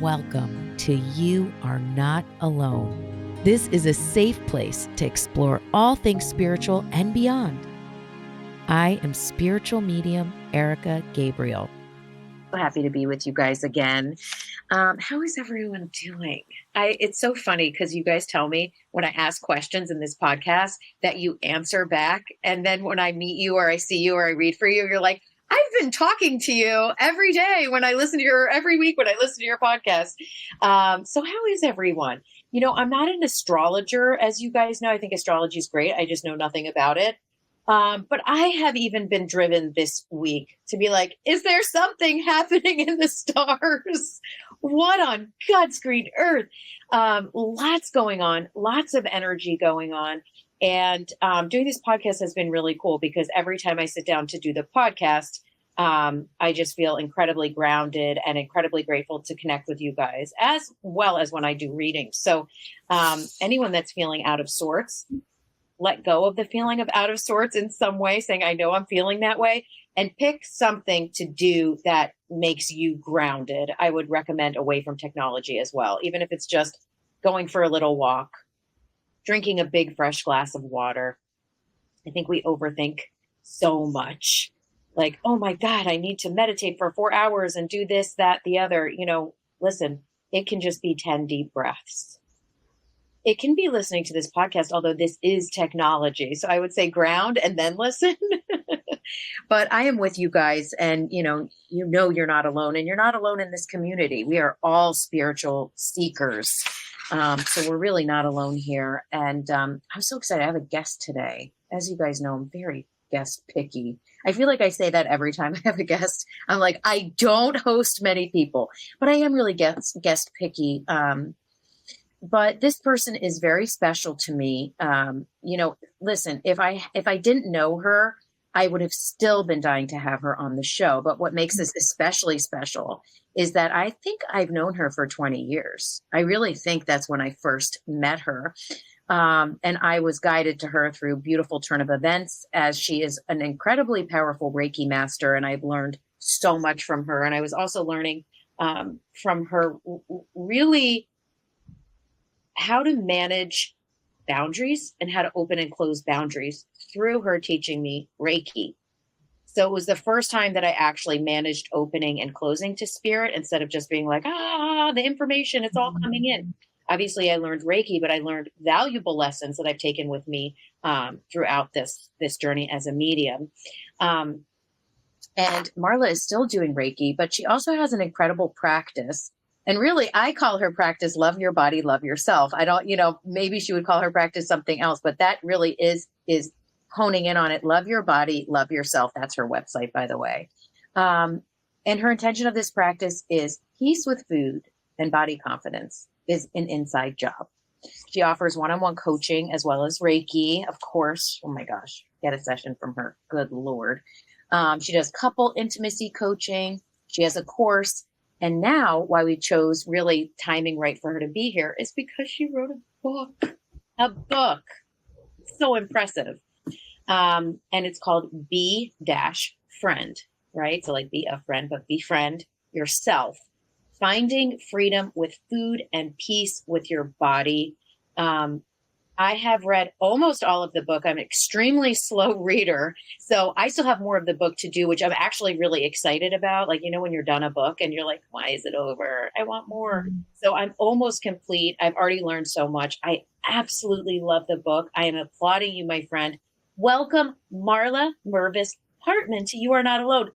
Welcome to You Are Not Alone. This is a safe place to explore all things spiritual and beyond. I am spiritual medium Erica Gabriel. So happy to be with you guys again. How is everyone doing? It's so funny because you guys tell me when I ask questions in this podcast that you answer back. And then when I meet you or I see you or I read for you, you're like, I've been talking to you every day when I listen to every week when I listen to your podcast. So how is everyone? You know, I'm not an astrologer, as you guys know. I think astrology is great. I just know nothing about it. But I have even been driven this week to be like, is there something happening in the stars? What on God's green earth? Lots going on, lots of energy going on. And doing this podcast has been really cool because every time I sit down to do the podcast, I just feel incredibly grounded and incredibly grateful to connect with you guys, as well as when I do readings. So anyone that's feeling out of sorts, let go of the feeling of out of sorts in some way, saying, I know I'm feeling that way, and pick something to do that makes you grounded. I would recommend away from technology as well, even if it's just going for a little walk, drinking a big fresh glass of water. I think we overthink so much. Like, oh my God, I need to meditate for 4 hours and do this, that, the other. You know, listen, it can just be 10 deep breaths. It can be listening to this podcast, although this is technology. So I would say ground and then listen. But I am with you guys, and you know you're not alone, and you're not alone in this community. We are all spiritual seekers. So we're really not alone here. And I'm so excited. I have a guest today. As you guys know, I'm very guest picky. I feel like I say that every time I have a guest. I'm like, I don't host many people, but I am really guest picky. But this person is very special to me. Listen, if I didn't know her, I would have still been dying to have her on the show. But what makes this especially special is that I think I've known her for 20 years. I really think that's when I first met her. And I was guided to her through a beautiful turn of events, as she is an incredibly powerful Reiki Master. And I've learned so much from her. And I was also learning from her really how to manage boundaries and how to open and close boundaries through her teaching me Reiki. So it was the first time that I actually managed opening and closing to spirit instead of just being like, the information, it's all coming in. Obviously, I learned Reiki, but I learned valuable lessons that I've taken with me throughout this journey as a medium. And Marla is still doing Reiki, but she also has an incredible practice. And really, I call her practice, love your body, love yourself. I don't, maybe she would call her practice something else, but that really is honing in on it. Love your body, love yourself. That's her website, by the way. And her intention of this practice is peace with food and body confidence is an inside job. She offers one-on-one coaching as well as Reiki, of course. Oh my gosh, get a session from her. Good Lord. She does couple intimacy coaching. She has a course. And now why we chose really timing right for her to be here is because she wrote a book. So impressive. And it's called Be-Friend, right? So like be a friend, but befriend yourself. Finding freedom with food and peace with your body. I have read almost all of the book. I'm an extremely slow reader. So I still have more of the book to do, which I'm actually really excited about. Like, when you're done a book and you're like, why is it over? I want more. Mm-hmm. So I'm almost complete. I've already learned so much. I absolutely love the book. I am applauding you, my friend. Welcome, Marla Mervis-Hartman to You Are Not Alone.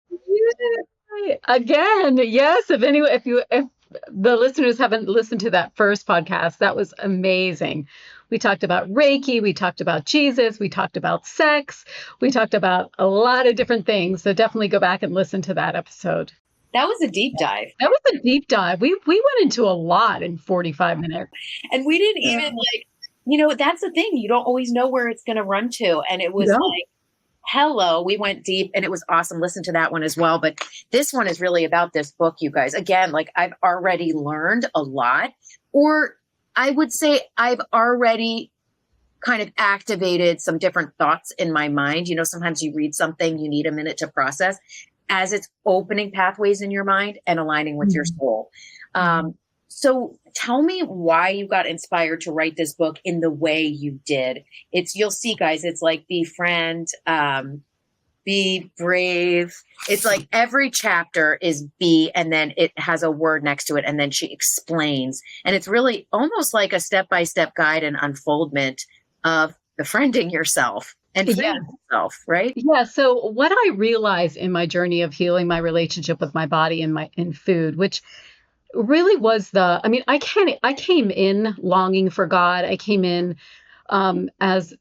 Again, yes. If the listeners haven't listened to that first podcast, that was amazing. We talked about Reiki, we talked about Jesus, we talked about sex, we talked about a lot of different things. So definitely go back and listen to that episode. That was a deep dive. That was a deep dive. We went into a lot in 45 minutes. And we didn't even that's the thing. You don't always know where it's going to run to. And it was hello, we went deep and it was awesome. Listen to that one as well. But this one is really about this book, you guys. Again, like I've already learned a lot, or I would say I've already kind of activated some different thoughts in my mind. Sometimes you read something, you need a minute to process as it's opening pathways in your mind and aligning with your soul. So tell me why you got inspired to write this book in the way you did. You'll see, guys, it's like befriend, be brave. It's like every chapter is be, and then it has a word next to it, and then she explains. And it's really almost like a step-by-step guide and unfoldment of befriending yourself and freeing yourself, right? Yeah. So what I realized in my journey of healing my relationship with my body and in food, which really was I came in longing for God. I came in as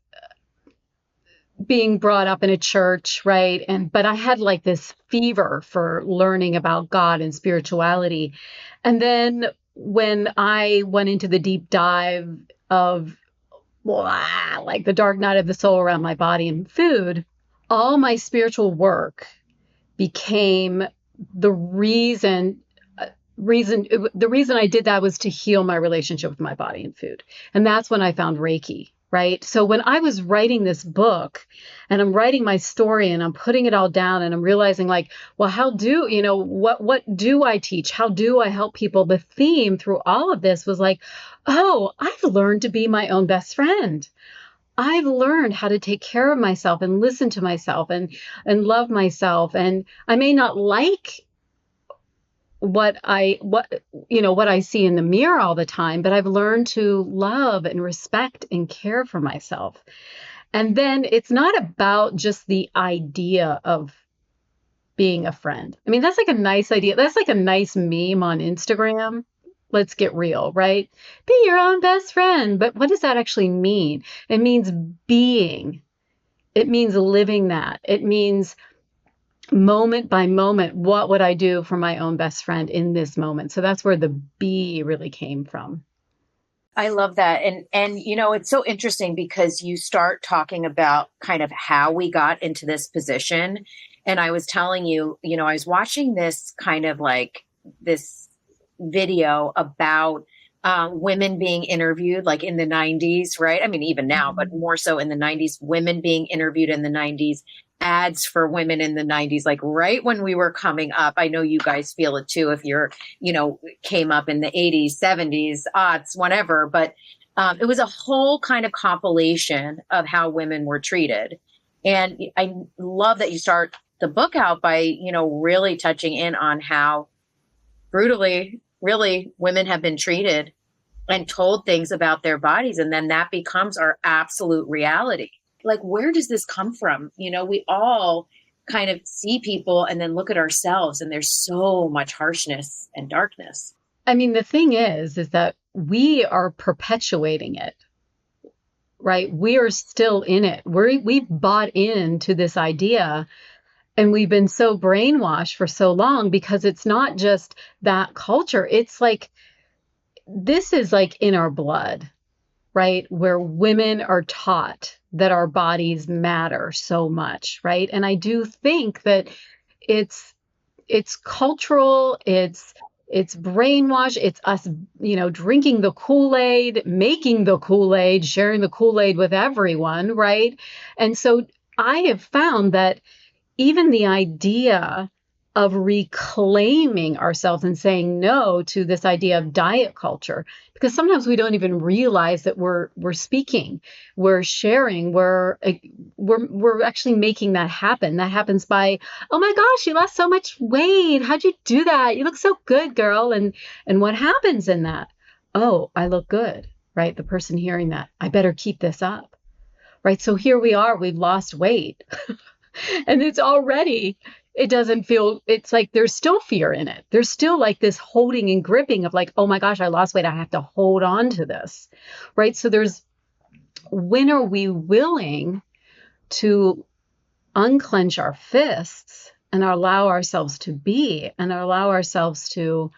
being brought up in a church, right? But I had like this fever for learning about God and spirituality. And then when I went into the deep dive of like the dark night of the soul around my body and food, all my spiritual work became the reason the reason I did that was to heal my relationship with my body and food. And that's when I found Reiki, right? So when I was writing this book and I'm writing my story and I'm putting it all down and I'm realizing like, well, what do I teach? How do I help people? The theme through all of this was like, oh, I've learned to be my own best friend. I've learned how to take care of myself and listen to myself and love myself. And I may not like what I see in the mirror all the time, but I've learned to love and respect and care for myself. And then it's not about just the idea of being a friend. I mean, that's like a nice idea. That's like a nice meme on Instagram. Let's get real, right? Be your own best friend. But what does that actually mean? It means being. It means living that. It means moment by moment, what would I do for my own best friend in this moment? So that's where the be really came from. I love that. And it's so interesting because you start talking about kind of how we got into this position. And I was telling you, I was watching this kind of like this video about women being interviewed like in the 90s, right? I mean, even now, but more so in the 90s, women being interviewed in the 90s, ads for women in the 90s, like right when we were coming up. I know you guys feel it too if you're, came up in the 80s, 70s, aughts, whatever. But it was a whole kind of compilation of how women were treated. And I love that you start the book out by, really touching in on how brutally, really, women have been treated and told things about their bodies. And then that becomes our absolute reality. Like, where does this come from? We all kind of see people and then look at ourselves, and there's so much harshness and darkness. I mean, the thing is that we are perpetuating it, right? We are still in it. We've bought into this idea. And we've been so brainwashed for so long because it's not just that culture. It's like, this is like in our blood, right? Where women are taught that our bodies matter so much, right? And I do think that it's cultural, it's brainwash, it's us, drinking the Kool-Aid, making the Kool-Aid, sharing the Kool-Aid with everyone, right? And so I have found that even the idea of reclaiming ourselves and saying no to this idea of diet culture, because sometimes we don't even realize that we're speaking, we're sharing, we're actually making that happen. That happens by, oh my gosh, you lost so much weight. How'd you do that? You look so good, girl. And what happens in that? Oh, I look good, right? The person hearing that, I better keep this up, right? So here we are, we've lost weight. And it doesn't feel, it's like there's still fear in it. There's still like this holding and gripping of like, oh my gosh, I lost weight. I have to hold on to this, right? So when are we willing to unclench our fists and allow ourselves to be and allow ourselves to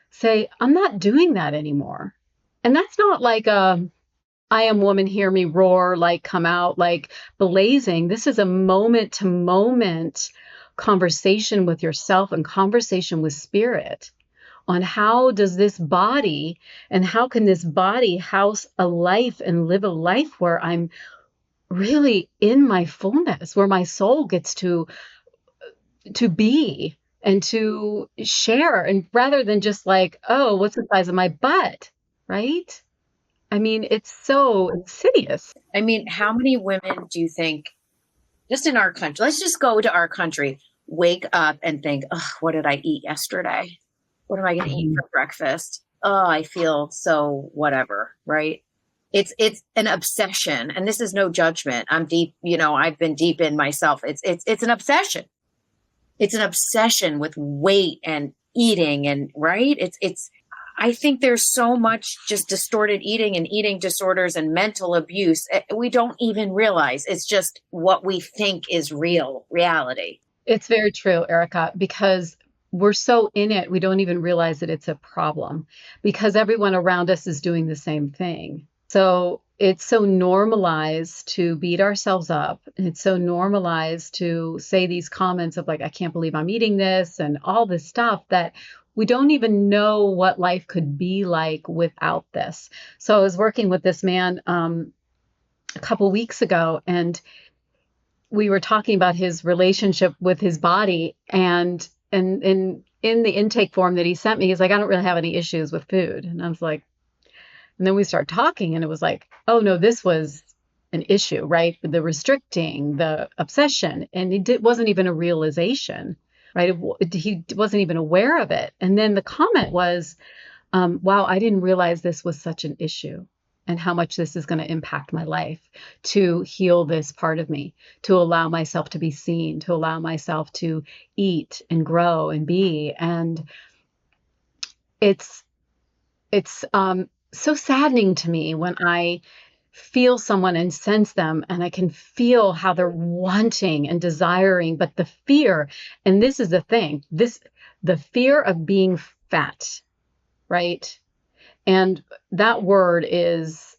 say, I'm not doing that anymore. And that's not like I am woman, hear me roar, like come out like blazing. This is a moment to moment conversation with yourself and conversation with spirit on how does this body and how can this body house a life and live a life where I'm really in my fullness, where my soul gets to be and to share, and rather than just like, oh, what's the size of my butt, right? I mean, it's so insidious. I mean, how many women do you think, just in our country, let's just go to our country, wake up and think, oh, what did I eat yesterday? What am I going to eat for breakfast? Oh, I feel so whatever, right? It's an obsession, and this is no judgment. I'm deep, I've been deep in myself. It's an obsession. It's an obsession with weight and eating, and right? I think there's so much just distorted eating and eating disorders and mental abuse. We don't even realize it's just what we think is reality. It's very true, Erica, because we're so in it, we don't even realize that it's a problem because everyone around us is doing the same thing. So it's so normalized to beat ourselves up. It's so normalized to say these comments of like, I can't believe I'm eating this and all this stuff that we don't even know what life could be like without this. So I was working with this man a couple weeks ago, and we were talking about his relationship with his body, and in the intake form that he sent me, he's like, I don't really have any issues with food. And I was like, and then we started talking, and it was like, oh no, this was an issue, right? The restricting, the obsession, and it wasn't even a realization, right? He wasn't even aware of it. And then the comment was, wow, I didn't realize this was such an issue and how much this is going to impact my life, to heal this part of me, to allow myself to be seen, to allow myself to eat and grow and be. And it's so saddening to me when I feel someone and sense them, and I can feel how they're wanting and desiring, but the fear, and this is the thing, the fear of being fat, right? And that word is,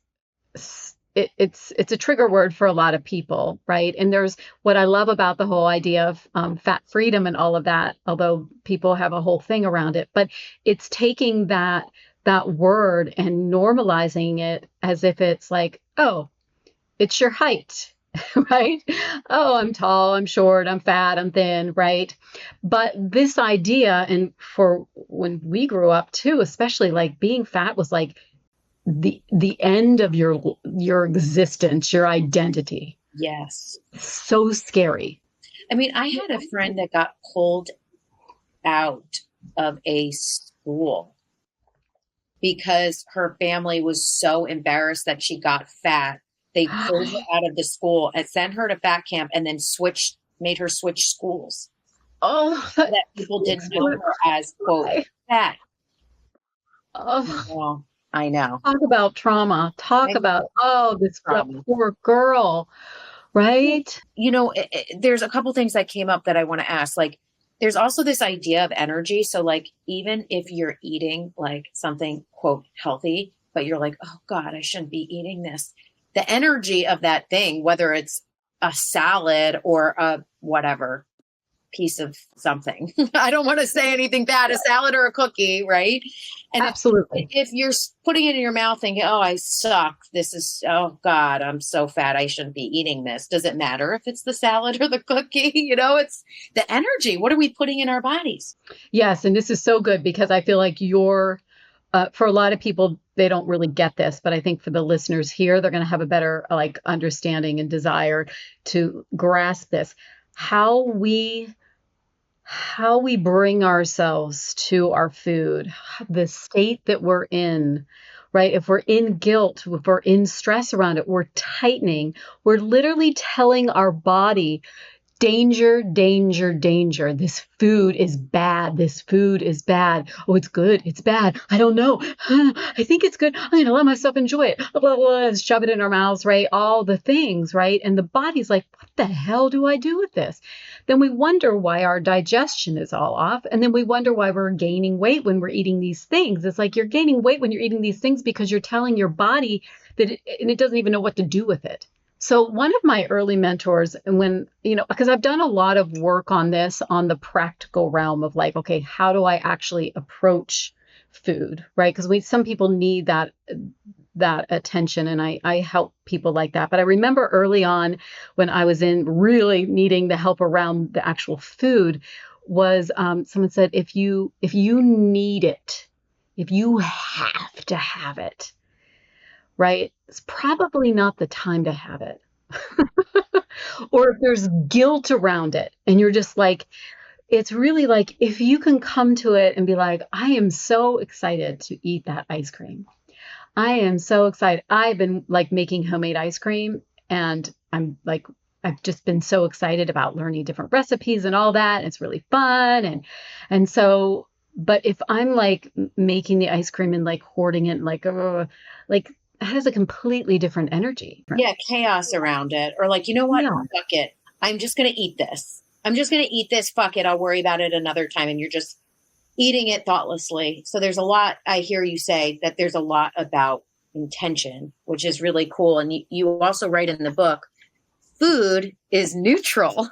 it's a trigger word for a lot of people, right? And there's what I love about the whole idea of fat freedom and all of that, although people have a whole thing around it, but it's taking that word and normalizing it as if it's like, oh, it's your height, right? Oh, I'm tall, I'm short, I'm fat, I'm thin, right? But this idea, and for when we grew up too, especially, like being fat was like the end of your existence, your identity. Yes. So scary. I mean, I had a friend that got pulled out of a school because her family was so embarrassed that she got fat. They pulled her out of the school and sent her to fat camp, and then made her switch schools. Oh, so that people didn't know her as, quote, fat. Oh, I know. Talk about trauma. Talk about, this poor girl, right? There's a couple things that came up that I want to ask. Like, there's also this idea of energy. So like, even if you're eating like something, quote, healthy, but you're like, oh God, I shouldn't be eating this. The energy of that thing, whether it's a salad or a whatever piece of something, I don't want to say anything bad, a salad or a cookie, right? And absolutely. If you're putting it in your mouth thinking, oh, I suck, oh God, I'm so fat, I shouldn't be eating this. Does it matter if it's the salad or the cookie? It's the energy. What are we putting in our bodies? Yes. And this is so good because I feel like for a lot of people, they don't really get this, but I think for the listeners here, they're going to have a better understanding and desire to grasp this. How we bring ourselves to our food, the state that we're in, right? If we're in guilt, if we're in stress around it, we're tightening. We're literally telling our body, danger, danger, danger. This food is bad. This food is bad. Oh, it's good. It's bad. I don't know. I think it's good. I'm going to let myself enjoy it. Blah, blah, blah. Shove it in our mouths, right? All the things, right? And the body's like, what the hell do I do with this? Then we wonder why our digestion is all off. And then we wonder why we're gaining weight when we're eating these things. It's like you're gaining weight when you're eating these things because you're telling your body that it doesn't even know what to do with it. So one of my early mentors, when, because I've done a lot of work on this, on the practical realm of like, okay, how do I actually approach food, right? Because some people need that attention, and I help people like that. But I remember early on when I was really needing the help around the actual food, was someone said, if you need it, if you have to have it, right, it's probably not the time to have it. Or if there's guilt around it and you're just like, it's really like, if you can come to it and be like, I am so excited to eat that ice cream. I am so excited. I've been like making homemade ice cream, and I've just been so excited about learning different recipes and all that. It's really fun. And so, but if I'm like making the ice cream and like hoarding it, like it has a completely different energy. Yeah, chaos around it. Or like, you know what? Yeah. Fuck it. I'm just going to eat this. I'm just going to eat this. Fuck it. I'll worry about it another time. And you're just eating it thoughtlessly. So there's a lot, I hear you say that there's a lot about intention, which is really cool. And you also write in the book, food is neutral.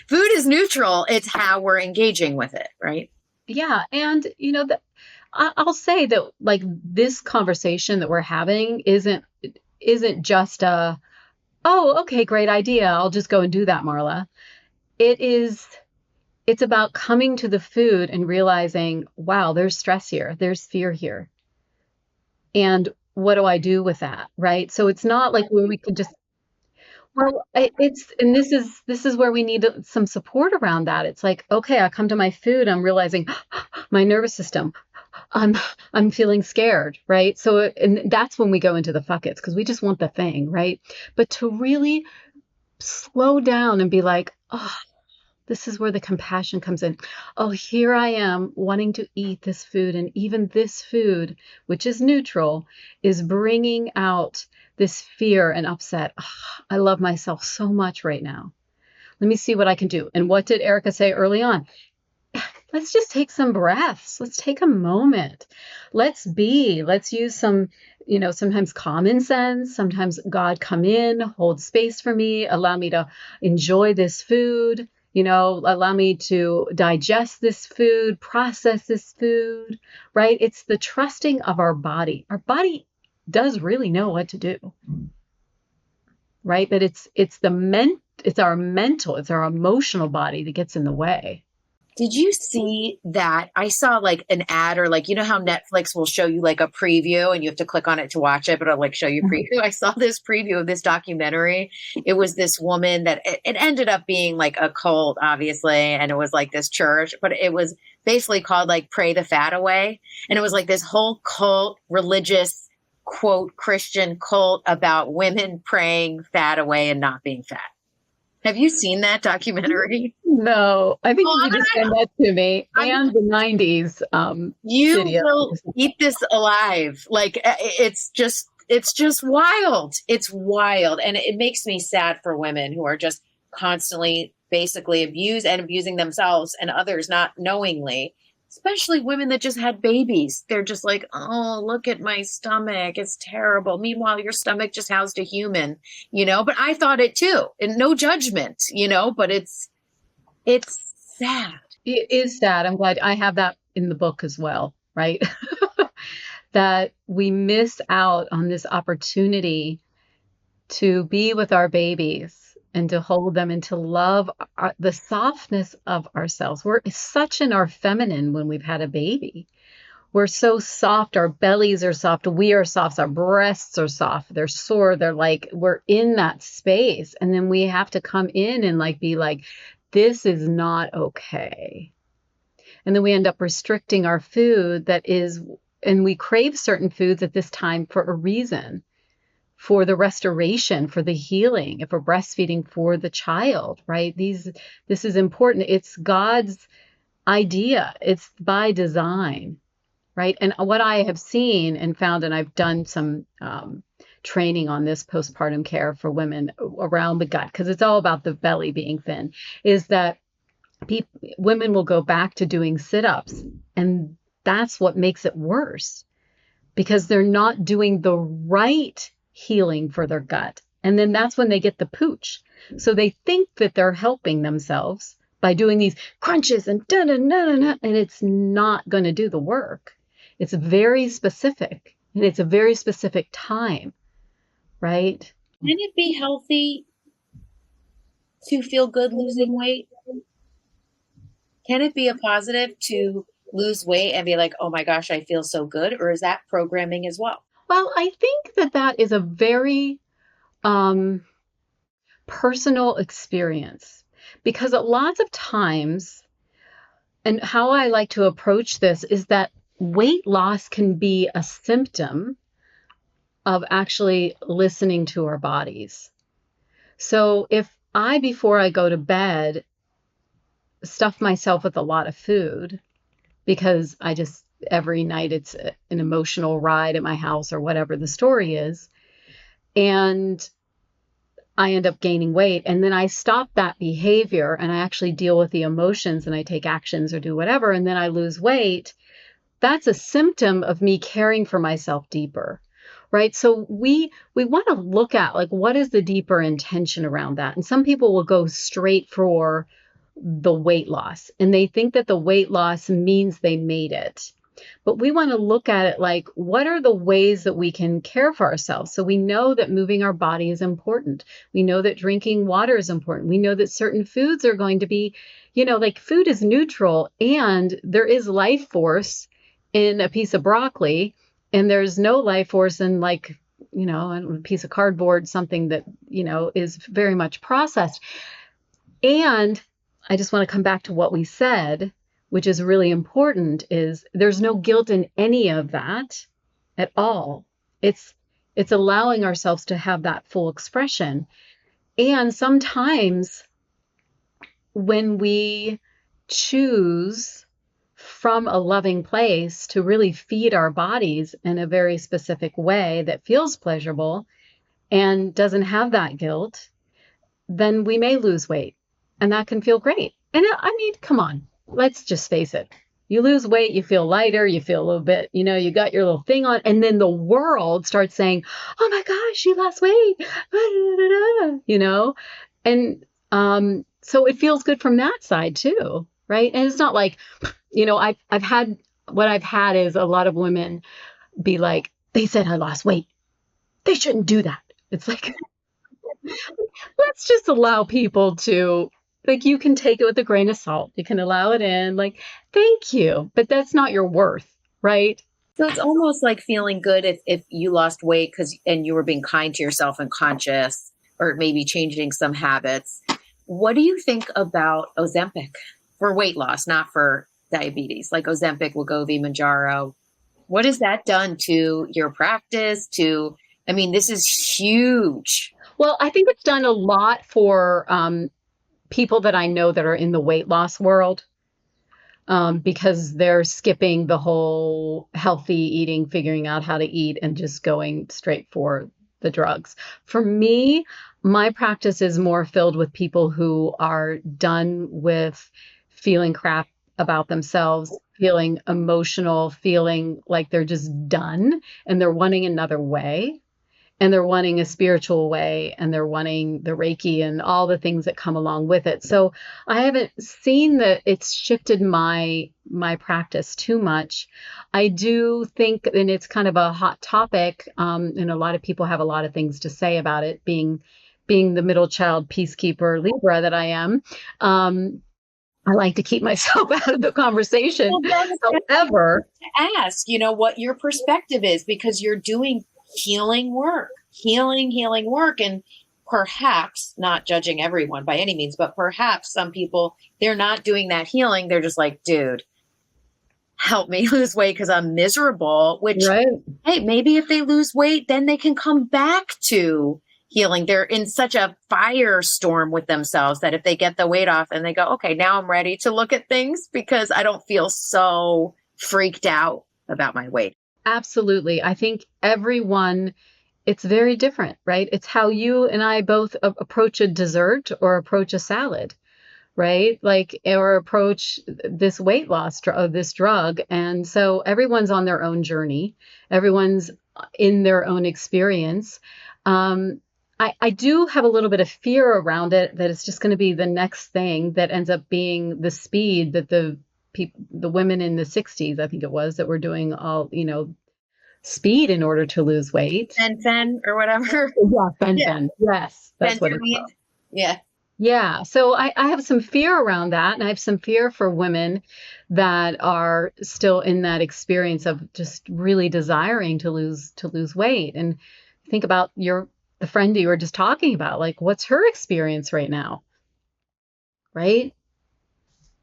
Food is neutral. It's how we're engaging with it, right? Yeah. And, you know, I'll say that like this conversation that we're having isn't just a, oh, okay, great idea. I'll just go and do that, Marla. It's about coming to the food and realizing, wow, there's stress here. There's fear here. And what do I do with that? Right. So it's not like where we can just, well, and this is where we need some support around that. It's like, okay, I come to my food. I'm realizing my nervous system, I'm feeling scared. Right. So, and that's when we go into the fuck it's, because we just want the thing. Right. But to really slow down and be like, oh, this is where the compassion comes in. Oh, here I am wanting to eat this food. And even this food, which is neutral, is bringing out this fear and upset. Oh, I love myself so much right now. Let me see what I can do. And what did Erica say early on? Let's just take some breaths. Let's take a moment. Let's use some, sometimes common sense. Sometimes God, come in, hold space for me, allow me to enjoy this food. Allow me to digest this food, process this food, right? It's the trusting of our body. Our body does really know what to do, right? But it's our mental, it's our emotional body that gets in the way. Did you see that? I saw like an ad, or like, you know how Netflix will show you like a preview and you have to click on it to watch it, but it'll like show you preview. I saw this preview of this documentary. It was this woman that it ended up being like a cult, obviously. And it was like this church, but it was basically called like Pray the Fat Away. And it was like this whole cult, religious, quote, Christian cult about women praying fat away and not being fat. Have you seen that documentary? No, I think you need to send that to me. And the 90s you video. will eat this alive. Like it's just wild. It's wild. And it makes me sad for women who are just constantly basically abusing themselves and others not knowingly. Especially women that just had babies. They're just like, oh, look at my stomach. It's terrible. Meanwhile, your stomach just housed a human, but I thought it too. And no judgment, but it's sad. It is sad. I'm glad I have that in the book as well, right? That we miss out on this opportunity to be with our babies and to hold them and to love the softness of ourselves. We're such in our feminine when we've had a baby. We're so soft. Our bellies are soft. We are soft. Our breasts are soft. They're sore. They're like, we're in that space. And then we have to come in and like, be like, this is not okay. And then we end up restricting our food and we crave certain foods at this time for a reason. For the restoration, for the healing, if we're breastfeeding for the child, right? This is important. It's God's idea. It's by design, right? And what I have seen and found, and I've done some training on this postpartum care for women around the gut, because it's all about the belly being thin, is that women will go back to doing sit-ups, and that's what makes it worse, because they're not doing the right healing for their gut. And then that's when they get the pooch. So they think that they're helping themselves by doing these crunches and and it's not going to do the work. It's very specific, and it's a very specific time, right? Can it be healthy to feel good losing weight? Can it be a positive to lose weight and be like, oh my gosh, I feel so good? Or is that programming as well? Well, I think that that is a very personal experience, because lots of times, and how I like to approach this is that weight loss can be a symptom of actually listening to our bodies. So if I, before I go to bed, stuff myself with a lot of food because I just, every night it's an emotional ride at my house or whatever the story is, and I end up gaining weight, and then I stop that behavior and I actually deal with the emotions and I take actions or do whatever, and then I lose weight, that's a symptom of me caring for myself deeper. Right. So we want to look at, like, what is the deeper intention around that? And some people will go straight for the weight loss and they think that the weight loss means they made it. But we want to look at it like, what are the ways that we can care for ourselves? So we know that moving our body is important. We know that drinking water is important. We know that certain foods are going to be, like, food is neutral and there is life force in a piece of broccoli. And there's no life force in, like, a piece of cardboard, something that, is very much processed. And I just want to come back to what we said, which is really important, is there's no guilt in any of that at all. It's allowing ourselves to have that full expression. And sometimes when we choose from a loving place to really feed our bodies in a very specific way that feels pleasurable and doesn't have that guilt, then we may lose weight, and that can feel great. And I mean, come on, let's just face it. You lose weight, you feel lighter, you feel a little bit, you got your little thing on, and then the world starts saying, oh my gosh, you lost weight, and so it feels good from that side too, right? And it's not like, I've had is a lot of women be like, they said I lost weight, they shouldn't do that. It's like, let's just allow people to, like, you can take it with a grain of salt. You can allow it in, like, thank you, but that's not your worth, right? So it's almost like feeling good if you lost weight and you were being kind to yourself and conscious, or maybe changing some habits. What do you think about Ozempic for weight loss, not for diabetes, like Ozempic, Wegovy, Manjaro? What has that done to your practice? This is huge. Well, I think it's done a lot for people that I know that are in the weight loss world, because they're skipping the whole healthy eating, figuring out how to eat, and just going straight for the drugs. For me, my practice is more filled with people who are done with feeling crap about themselves, feeling emotional, feeling like they're just done, and they're wanting another way. And they're wanting a spiritual way, and they're wanting the Reiki and all the things that come along with it. So I haven't seen that it's shifted my practice too much. I do think, and it's kind of a hot topic, and a lot of people have a lot of things to say about it, being the middle child peacekeeper Libra that I am. I like to keep myself out of the conversation. Well, however, ask, what your perspective is, because you're doing healing work, and perhaps, not judging everyone by any means, but perhaps some people, they're not doing that healing. They're just like, dude, help me lose weight because I'm miserable, which, right. Hey, maybe if they lose weight, then they can come back to healing. They're in such a firestorm with themselves that if they get the weight off and they go, okay, now I'm ready to look at things because I don't feel so freaked out about my weight. Absolutely. I think everyone, it's very different, right? It's how you and I both approach a dessert or approach a salad, right? Like, or approach this weight loss this drug. And so everyone's on their own journey. Everyone's in their own experience. I do have a little bit of fear around it, that it's just going to be the next thing that ends up being the speed that the women in the 60s, I think it was, that were doing all, speed in order to lose weight. Fen or whatever. Yeah, fen. Yes, that's what it's called. Yeah. Yeah. So I have some fear around that. And I have some fear for women that are still in that experience of just really desiring to lose weight. And think about the friend you were just talking about, like what's her experience right now? Right?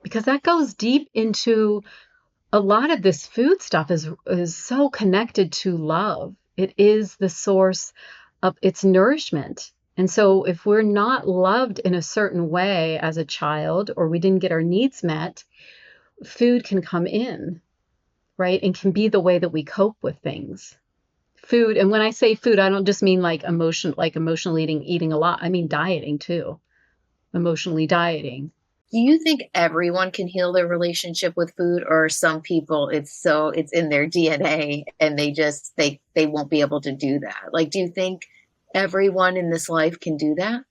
Because that goes deep into a lot of this food stuff is so connected to love. It is the source of its nourishment. And so if we're not loved in a certain way as a child, or we didn't get our needs met, food can come in, right? And can be the way that we cope with things. Food, and when I say food, I don't just mean like emotional eating a lot. I mean dieting too. Emotionally dieting. Do you think everyone can heal their relationship with food, or some people it's in their DNA and they won't be able to do that? Like, do you think everyone in this life can do that?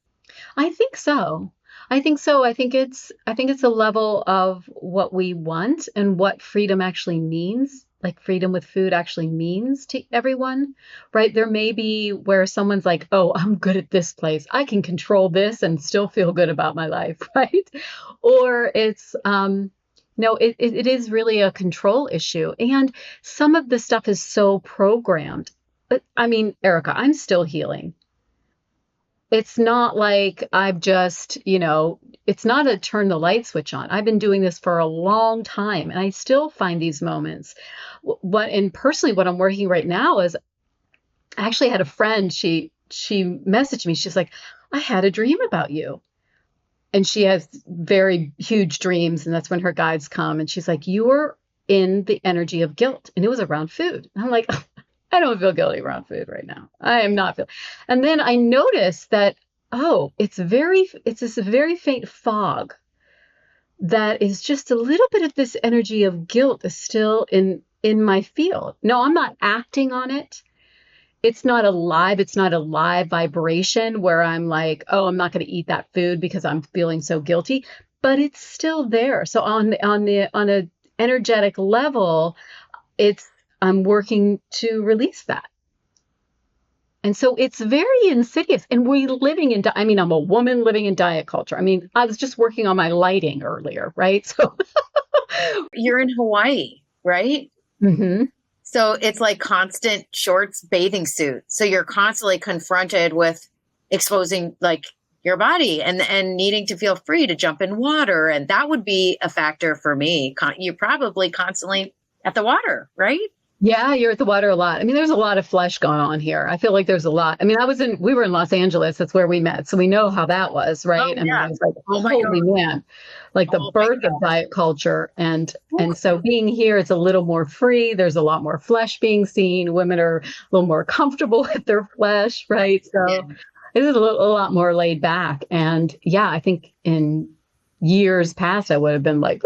I think so. I think so. I think it's a level of what we want and what freedom actually means. Like freedom with food actually means to everyone, right? There may be where someone's like, "Oh, I'm good at this place. I can control this and still feel good about my life," right? Or it's no, it is really a control issue. And some of the stuff is so programmed. I mean, Erica, I'm still healing. It's not like I've just, it's not a turn the light switch on. I've been doing this for a long time and I still find these moments. And personally, what I'm working right now is I actually had a friend, she messaged me. She's like, I had a dream about you. And she has very huge dreams. And that's when her guides come. And she's like, you were in the energy of guilt. And it was around food. And I'm like, I don't feel guilty around food right now. I am not feeling. And then I noticed that, oh, it's this very faint fog that is just a little bit of this energy of guilt is still in my field. No, I'm not acting on it. It's not a live vibration where I'm like, oh, I'm not going to eat that food because I'm feeling so guilty, but it's still there. So on a energetic level, I'm working to release that. And so it's very insidious. And I'm a woman living in diet culture. I mean, I was just working on my lighting earlier, right? So You're in Hawaii, right? Mhm. So it's like constant shorts, bathing suit. So you're constantly confronted with exposing like your body and needing to feel free to jump in water. And that would be a factor for me. You're probably constantly at the water, right? Yeah, you're at the water a lot. I mean, there's a lot of flesh going on here. I feel like there's a lot. I mean, we were in Los Angeles. That's where we met. So we know how that was, right? Oh, I mean, yeah. I was like, Oh my holy God. man, like the Oh my birth of God. diet culture. And so being here, it's a little more free. There's a lot more flesh being seen. Women are a little more comfortable with their flesh, right? So Yeah. it is a lot more laid back. And yeah, I think in years past, I would have been like,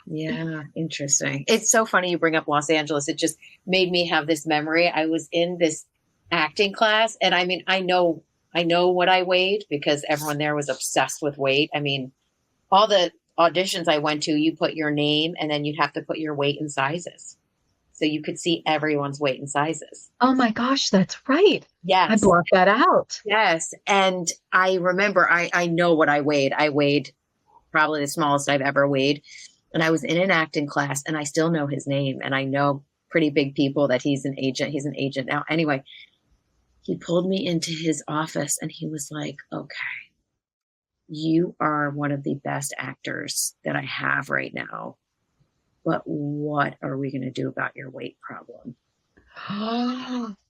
Yeah, interesting. It's so funny you bring up Los Angeles. It just made me have this memory. I was in this acting class, and I mean, I know what I weighed because everyone there was obsessed with weight. I mean, all the auditions I went to, you put your name and then you'd have to put your weight and sizes. So you could see everyone's weight and sizes. oh my gosh, that's right. I Yes. blocked that out. Yes. And I remember I know what I weighed. I weighed probably the smallest I've ever weighed. And I was in an acting class and I still know his name. And I know pretty big people that he's an agent. He's an agent now. Anyway, he pulled me into his office and he was like, okay, you are one of the best actors that I have right now. But what are we going to do about your weight problem?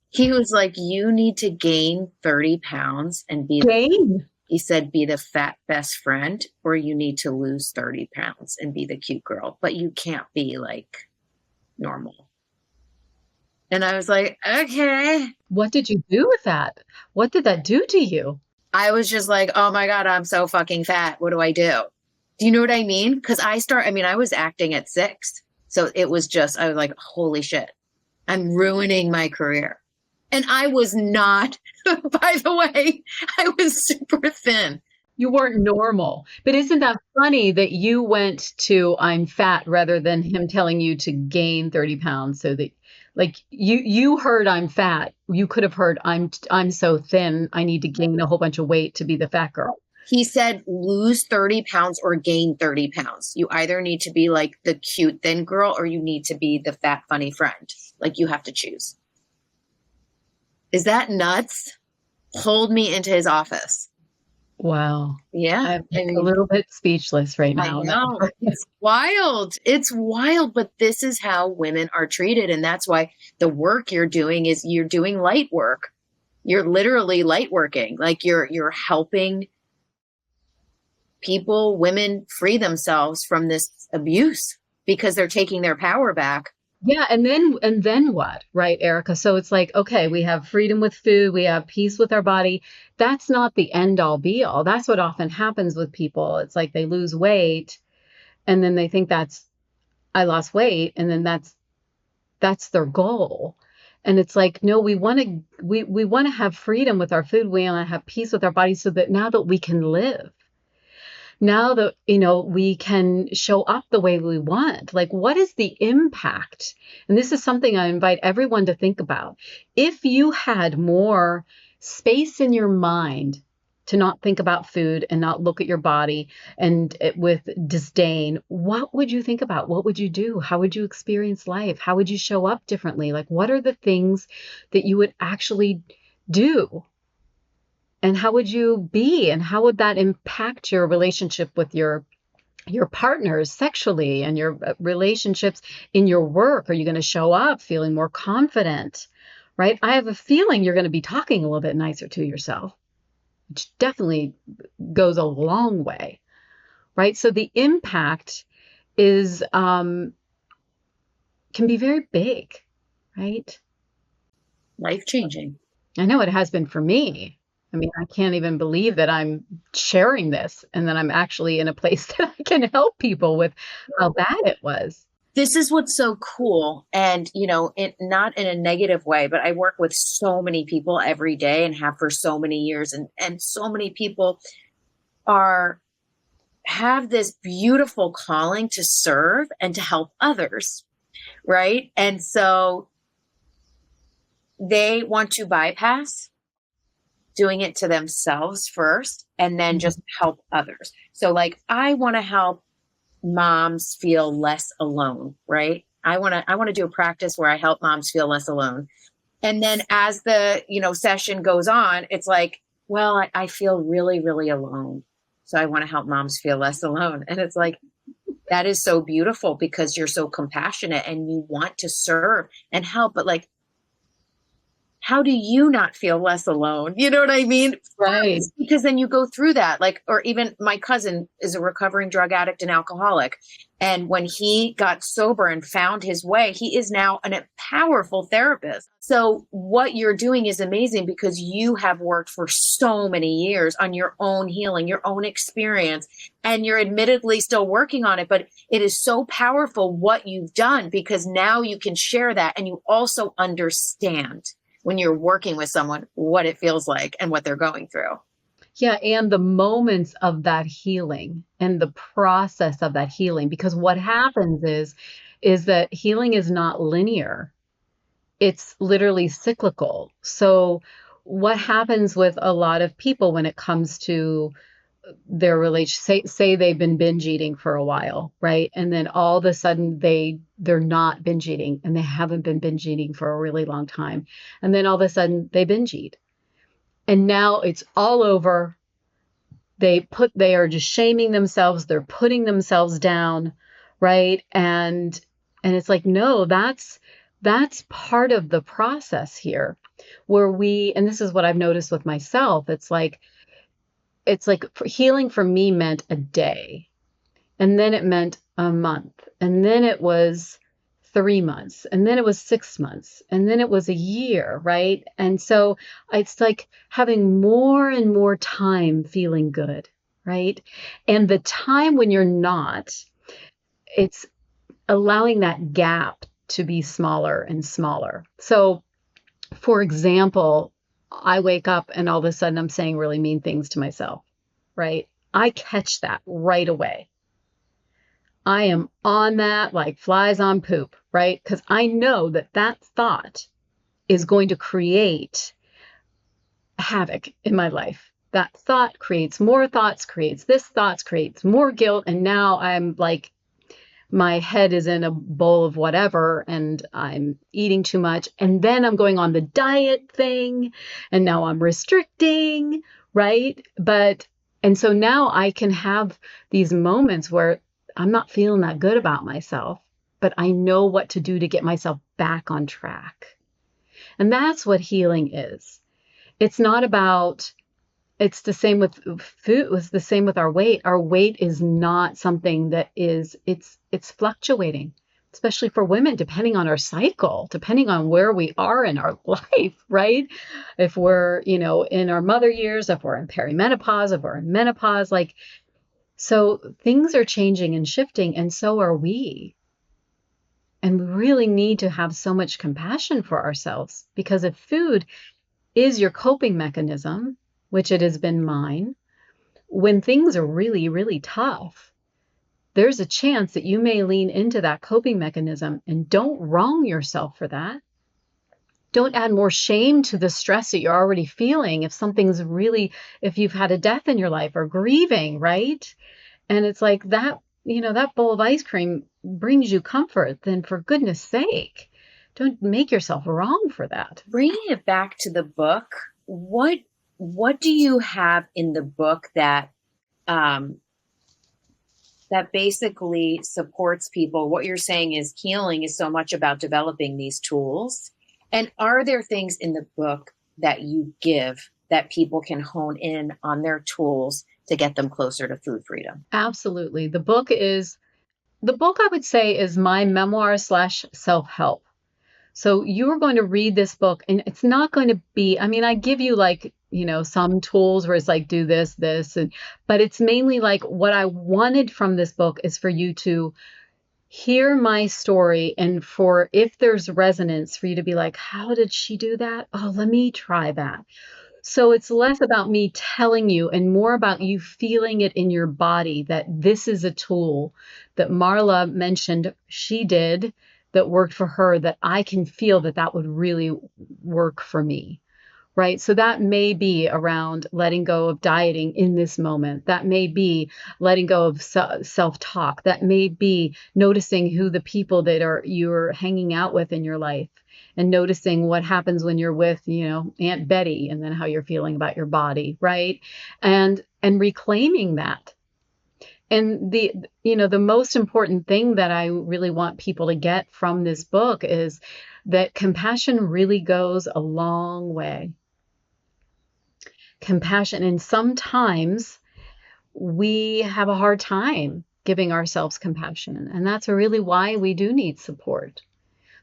He was like, you need to gain 30 pounds and he said, be the fat best friend, or you need to lose 30 pounds and be the cute girl, but you can't be like normal. And I was like, okay. What did you do with that? What did that do to you? I was just like, oh my God, I'm so fucking fat. What do I do? Do you know what I mean? Because I was acting at 6. So I was like, holy shit, I'm ruining my career. And I was not, by the way, I was super thin. You weren't normal. But isn't that funny that you went to I'm fat rather than him telling you to gain 30 pounds so that like you heard I'm fat. You could have heard I'm so thin. I need to gain a whole bunch of weight to be the fat girl. He said, lose 30 pounds or gain 30 pounds. You either need to be like the cute thin girl or you need to be the fat, funny friend. Like you have to choose. Is that nuts? Pulled me into his office. Wow. Yeah. I'm a little bit speechless right I now. know. It's wild. It's wild, but this is how women are treated. And that's why the work you're doing is you're doing light work. You're literally light working. Like you're helping people, women free themselves from this abuse because they're taking their power back. Yeah. And then what? Right, Erica? So it's like, okay, we have freedom with food. We have peace with our body. That's not the end all be all. That's what often happens with people. It's like they lose weight and then they think I lost weight. And then that's their goal. And it's like, no, we want to have freedom with our food. We want to have peace with our body so that now that we can live, now that, we can show up the way we want, like, what is the impact? And this is something I invite everyone to think about. If you had more space in your mind to not think about food and not look at your body and with disdain, what would you think about? What would you do? How would you experience life? How would you show up differently? Like, what are the things that you would actually do? And how would you be? And how would that impact your relationship with your partners sexually and your relationships in your work? Are you going to show up feeling more confident? Right? I have a feeling you're going to be talking a little bit nicer to yourself, which definitely goes a long way. Right? So the impact is can be very big, right? Life-changing. I know it has been for me. I mean, I can't even believe that I'm sharing this and that I'm actually in a place that I can help people with how bad it was. This is what's so cool. And, not in a negative way, but I work with so many people every day and have for so many years. And so many people have this beautiful calling to serve and to help others. Right. And so they want to bypass doing it to themselves first and then just help others. So like, I want to help moms feel less alone, right? I want to do a practice where I help moms feel less alone. And then as the, session goes on, it's like, well, I feel really, really alone. So I want to help moms feel less alone. And it's like, that is so beautiful because you're so compassionate and you want to serve and help. But like, how do you not feel less alone? You know what I mean? Right. Because then you go through that. Like, or even my cousin is a recovering drug addict and alcoholic. And when he got sober and found his way, he is now a powerful therapist. So what you're doing is amazing because you have worked for so many years on your own healing, your own experience, and you're admittedly still working on it. But it is so powerful what you've done because now you can share that and you also understand when you're working with someone, what it feels like and what they're going through. Yeah. And the moments of that healing and the process of that healing, because what happens is that healing is not linear. It's literally cyclical. So what happens with a lot of people when it comes to their relationship, say they've been binge eating for a while, right? And then all of a sudden they're not binge eating and they haven't been binge eating for a really long time. And then all of a sudden they binge eat. And now it's all over. They are just shaming themselves. They're putting themselves down, right? And it's like, no, that's part of the process here where and this is what I've noticed with myself. It's like healing for me meant a day, and then it meant a month, and then it was 3 months, and then it was 6 months, and then it was a year, right? And so it's like having more and more time feeling good, right? And the time when you're not, it's allowing that gap to be smaller and smaller. So, for example, I wake up and all of a sudden I'm saying really mean things to myself, right? I catch that right away. I am on that like flies on poop, right? Because I know that thought is going to create havoc in my life. that thought creates more thoughts, creates this thoughts, creates more guilt. And now I'm like, my head is in a bowl of whatever and I'm eating too much. And then I'm going on the diet thing and now I'm restricting, right? And so now I can have these moments where I'm not feeling that good about myself, but I know what to do to get myself back on track. And that's what healing is. It's not about, it's the same with food, it's the same with our weight. Our weight is not something that is, it's fluctuating, especially for women, depending on our cycle, depending on where we are in our life, right? If we're, in our mother years, if we're in perimenopause, if we're in menopause, so things are changing and shifting, and so are we. And we really need to have so much compassion for ourselves, because if food is your coping mechanism, which it has been mine, when things are really, really tough, there's a chance that you may lean into that coping mechanism, and don't wrong yourself for that. Don't add more shame to the stress that you're already feeling if you've had a death in your life or grieving, right? And it's like that, that bowl of ice cream brings you comfort, then for goodness sake, don't make yourself wrong for that. Bringing it back to the book, what do you have in the book that that basically supports people? What you're saying is healing is so much about developing these tools. And are there things in the book that you give that people can hone in on their tools to get them closer to food freedom? Absolutely. The book I would say is my memoir / self-help. So you are going to read this book, and it's not going to be, I give you some tools where it's like, do this, but it's mainly like what I wanted from this book is for you to hear my story, and for, if there's resonance, for you to be like, how did she do that? Oh, let me try that. So it's less about me telling you and more about you feeling it in your body that this is a tool that Marla mentioned she did that worked for her, that I can feel that would really work for me. Right. So that may be around letting go of dieting in this moment. That may be letting go of self-talk. That may be noticing who the people that you're hanging out with in your life, and noticing what happens when you're with, Aunt Betty, and then how you're feeling about your body. Right. And reclaiming that. And the most important thing that I really want people to get from this book is that compassion really goes a long way. Compassion. And sometimes we have a hard time giving ourselves compassion. And that's really why we do need support.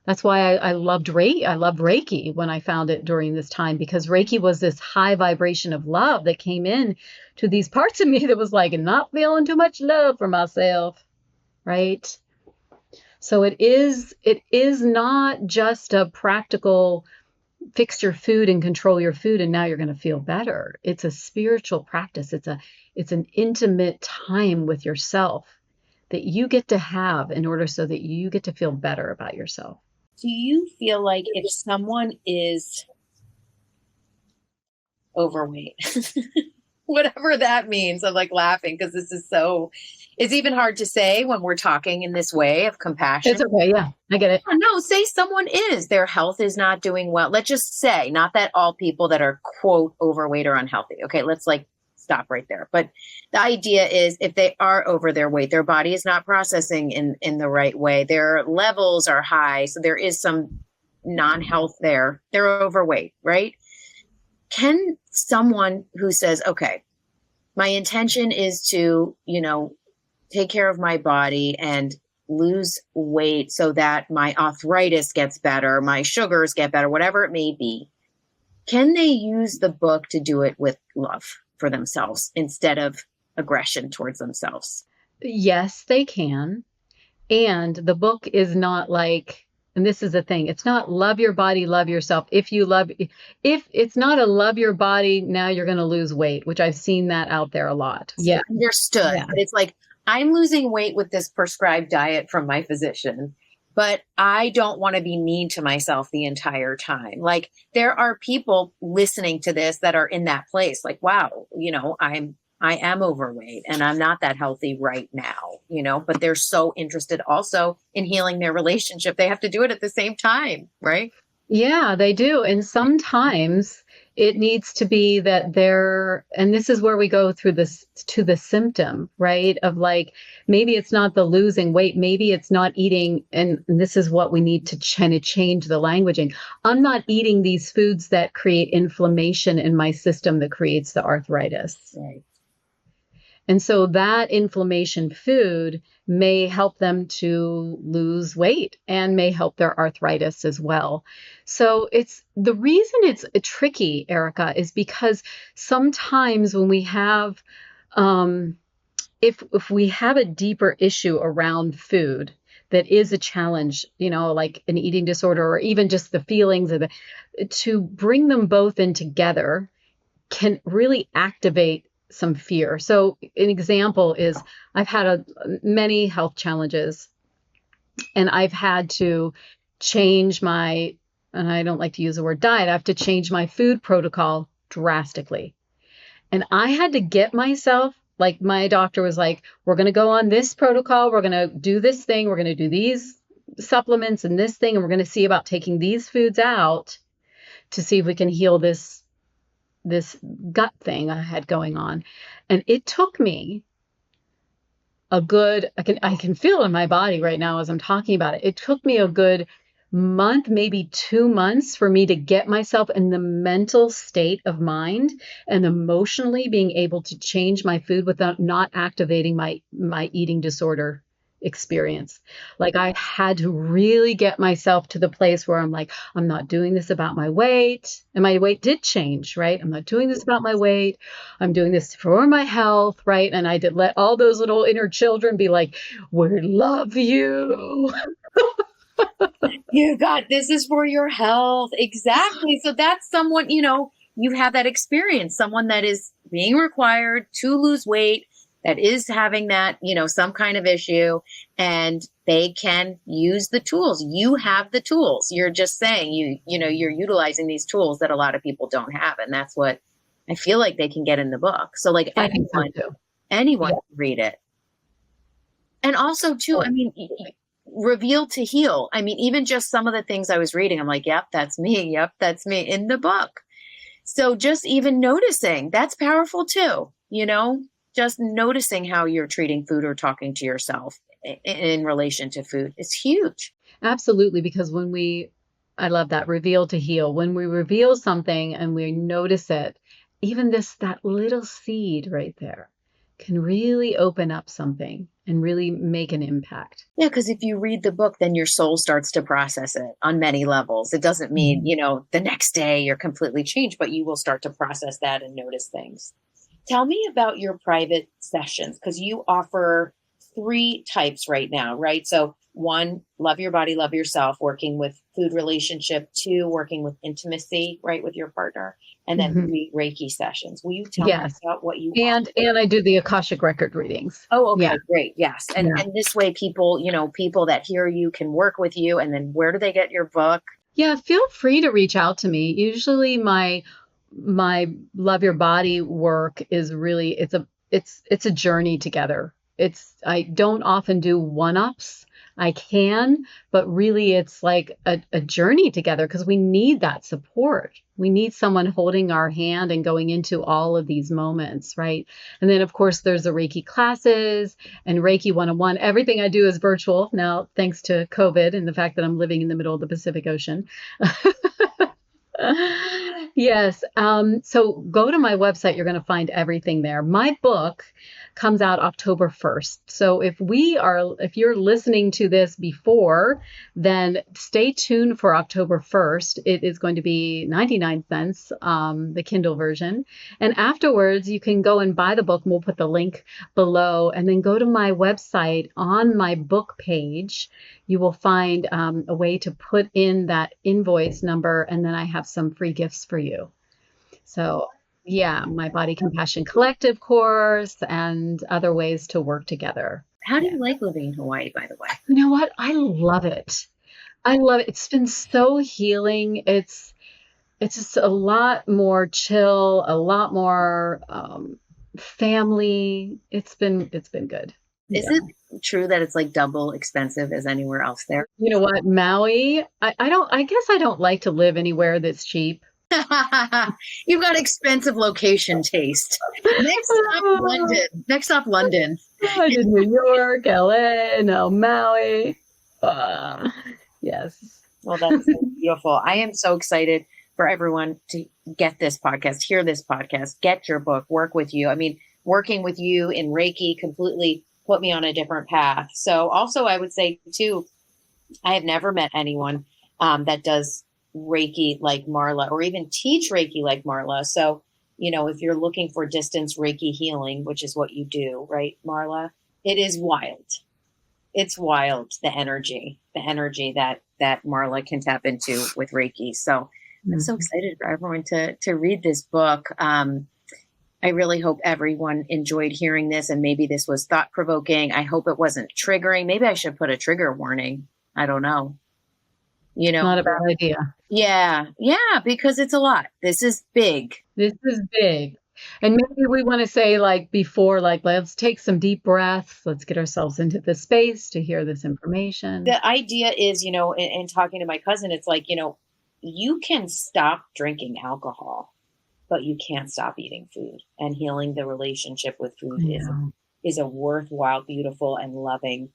That's why I loved Reiki. I loved Reiki when I found it during this time, because Reiki was this high vibration of love that came in to these parts of me that was like, not feeling too much love for myself. Right. So it is not just a practical fix your food and control your food and now you're going to feel better. It's a spiritual practice. It's an intimate time with yourself that you get to have in order so that you get to feel better about yourself. Do you feel like if someone is overweight, whatever that means, I'm like laughing because it's even hard to say when we're talking in this way of compassion. It's okay. Yeah, I get it. No, say someone their health is not doing well. Let's just say, not that all people that are quote overweight are unhealthy. Okay, let's stop right there. But the idea is if they are over their weight, their body is not processing in the right way. Their levels are high. So there is some non-health there. They're overweight, right? Can someone who says, okay, my intention is to, take care of my body and lose weight so that my arthritis gets better, my sugars get better, whatever it may be, can they use the book to do it with love for themselves instead of aggression towards themselves? Yes, they can. And the book is not like, and this is the thing, it's not love your body, love yourself. If it's not a love your body, now you're going to lose weight, which I've seen that out there a lot. Yeah. Understood. Yeah. But it's like, I'm losing weight with this prescribed diet from my physician. but I don't want to be mean to myself the entire time. Like there are people listening to this that are in that place. Like, wow, I am overweight and I'm not that healthy right now, but they're so interested also in healing their relationship. They have to do it at the same time, right? Yeah, they do. And sometimes it needs to be that and this is where we go through this to the symptom, right? Of like, maybe it's not the losing weight, maybe it's not eating. And this is what we need to change the languaging. I'm not eating these foods that create inflammation in my system that creates the arthritis. Right. And so that inflammation food may help them to lose weight and may help their arthritis as well. So it's the reason it's tricky, Erica, is because sometimes when we have, if we have a deeper issue around food that is a challenge, like an eating disorder or even just the feelings of to bring them both in together can really activate some fear. So an example is I've had many health challenges and I've had to change and I don't like to use the word diet, I have to change my food protocol drastically. And I had to get myself, like my doctor was like, we're going to go on this protocol. We're going to do this thing. We're going to do these supplements and this thing. And we're going to see about taking these foods out to see if we can heal this gut thing I had going on. And it took me I can feel it in my body right now as I'm talking about it. It took me a good month, maybe 2 months for me to get myself in the mental state of mind and emotionally being able to change my food without not activating my eating disorder experience. Like I had to really get myself to the place where I'm like, I'm not doing this about my weight. And my weight did change, right? I'm not doing this about my weight. I'm doing this for my health, right? And I did let all those little inner children be like, we love you. This is for your health. Exactly. So that's someone, you have that experience, someone that is being required to lose weight, that is having that, some kind of issue, and they can use the tools. You have the tools. You're just saying you're utilizing these tools that a lot of people don't have. And that's what I feel like they can get in the book. So like anyone can read it. And also too, reveal to heal. Even just some of the things I was reading, I'm like, yep, that's me. Yep, that's me in the book. So just even noticing, that's powerful too, just noticing how you're treating food or talking to yourself in relation to food is huge. Absolutely. Because I love that, reveal to heal. When we reveal something and we notice it, even that little seed right there can really open up something and really make an impact. Yeah, because if you read the book, then your soul starts to process it on many levels. It doesn't mean, the next day you're completely changed, but you will start to process that and notice things. Tell me about your private sessions, because you offer 3 types right now, right? So 1, love your body, love yourself, working with food relationship. 2, working with intimacy, right, with your partner. And then 3 Reiki sessions. Will you tell me about what you and I do the Akashic record readings. Oh, okay, great. Yes. And this way people that hear you can work with you. And then where do they get your book? Yeah, feel free to reach out to me. Usually my love your body work is really, it's a journey together. I don't often do one-ups. I can, but really it's like a journey together because we need that support. We need someone holding our hand and going into all of these moments, right? And then of course there's the Reiki classes and Reiki 101. Everything I do is virtual now, thanks to COVID and the fact that I'm living in the middle of the Pacific Ocean. Yes. So go to my website. You're going to find everything there. My book comes out October 1st. So if you're listening to this before, then stay tuned for October 1st. It is going to be 99 cents, the Kindle version. And afterwards, you can go and buy the book, and we'll put the link below, and then go to my website. On my book page, you will find a way to put in that invoice number, and then I have some free gifts for you. So yeah, my Body Compassion Collective course and other ways to work together. How do you like living in Hawaii, by the way? You know what? I love it. I love it. It's been so healing. It's just a lot more chill, a lot more family. It's been good. Is Yeah. it true that it's like double expensive as anywhere else there? You know what, Maui? I guess I don't like to live anywhere that's cheap. You've got expensive location taste. Next up, London. I did New York, LA, no, Maui. Yes. Well, that's so beautiful. I am so excited for everyone to get this podcast, hear this podcast, get your book, work with you. I mean, working with you in Reiki completely put me on a different path. So also I would say too, I have never met anyone that does Reiki like Marla or even teach Reiki like Marla. So, you know, if you're looking for distance Reiki healing, which is what you do, right, Marla, it is wild. It's wild, the energy that Marla can tap into with Reiki. So I'm so excited for everyone to read this book. I really hope everyone enjoyed hearing this, and maybe this was thought-provoking. I hope it wasn't triggering. Maybe I should put a trigger warning. I don't know. You know, Not a bad idea. Yeah, because it's a lot. This is big. This is big. And maybe we want to say, like before, like, let's take some deep breaths. Let's get ourselves into the space to hear this information. The idea is, you know, in talking to my cousin, it's like, you know, you can stop drinking alcohol, but you can't stop eating food, and healing the relationship with food is a worthwhile, beautiful, and loving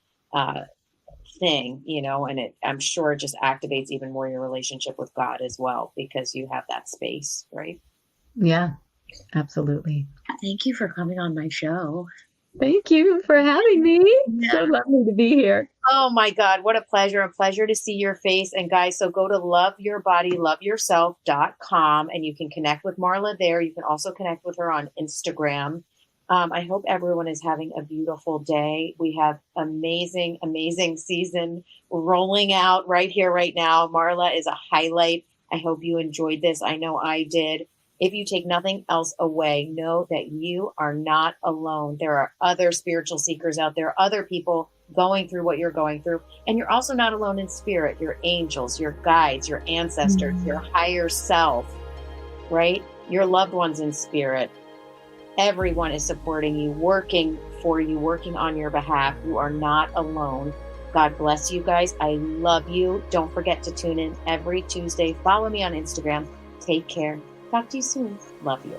thing, you know, and I'm sure it just activates even more your relationship with God as well, because you have that space, right? Yeah, absolutely. Thank you for coming on my show. Thank you for having me. Yeah. So lovely to be here. Oh my God, what a pleasure. A pleasure to see your face. And guys, so go to loveyourbodyloveyourself.com and you can connect with Marla there. You can also connect with her on Instagram. I hope everyone is having a beautiful day. We have amazing, amazing season rolling out right here, right now. Marla is a highlight. I hope you enjoyed this. I know I did. If you take nothing else away, know that you are not alone. There are other spiritual seekers out there, other people going through what you're going through. And you're also not alone in spirit. Your angels, your guides, your ancestors, your higher self, right? Your loved ones in spirit. Everyone is supporting you, working for you, working on your behalf. You are not alone. God bless you guys. I love you. Don't forget to tune in every Tuesday. Follow me on Instagram. Take care. Talk to you soon. Love you.